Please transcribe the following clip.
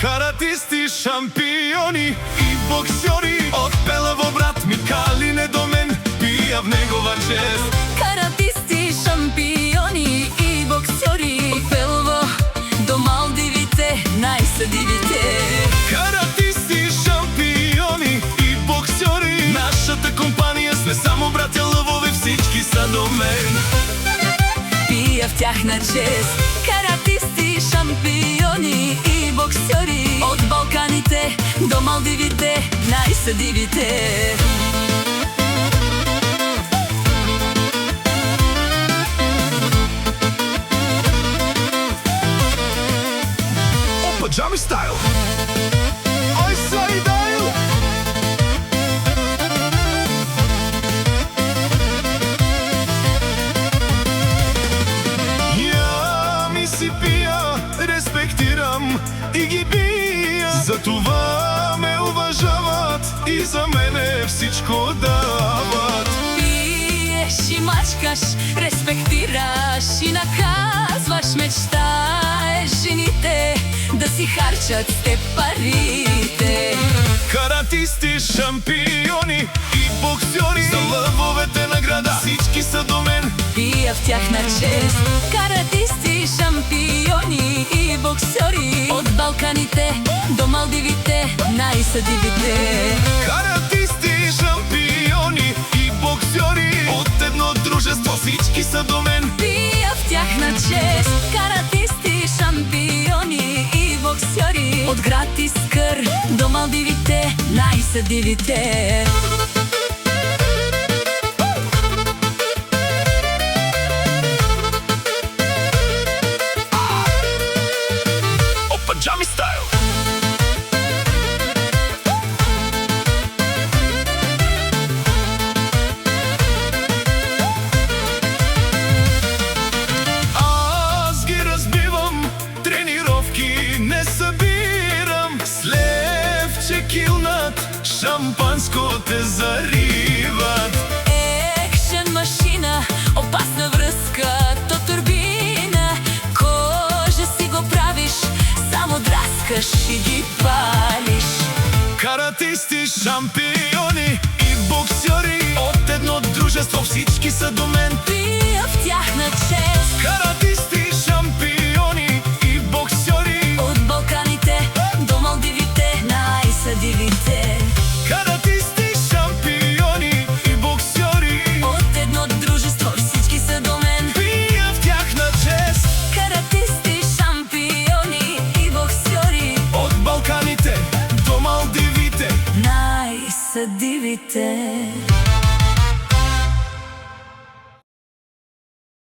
Каратисти, шампиони и боксьори от Пелево брат Микали Недомен пия в негова чест. Каратисти, шампиони и боксьори от Пелево до Малдивите, най-съдивите. Каратисти, шампиони и боксьори, нашата компания сме само братя лъвове, всички са до мен. Пия в тяхна чест. Каратисти, шампиони и боксьори от Балканите до Малдивите, най-съдивите. Опа, джами стайл! Ой, сайдайл! Я ми си пия, респектирам и ги бия. Затова ме уважават и за мене всичко дават. Пиеш и мачкаш, респектираш и наказваш, мечтаеш жените да си харчат с теб парите. Каратисти, шампиони и боксьори, за лъвовете награда всички са до мен. Пия в тяхна чест. Каратисти, шампиони и боксьори от Балканите до Малдивите, най-съдивите. Каратисти, шампиони и боксьори от едно дружество, всички са до мен. Пия в тяхна чест. Каратисти, шампиони и боксьори от град Искър до Малдивите, най-съдивите. Опа, джами стайл! Аз ги разбивам, тренировки не събирам. С левче килнат, шампанско те зариват. Екшен машина, опасна връзка, то турбина. Кожа си го правиш, само драскаш и ги палиш. Каратисти, шампиони и боксьори от едно дружество, всички са до мен. Пия в тяхна чест. Каратисти, шампиони и боксьори От Балканите до Малдивите, най-съдивите. Каратисти, шампиони и боксьори От едно дружество, всички са до мен. пия в тяхна чест. Каратисти, шампиони и боксьори От Балканите до Малдивите, най-съдивите.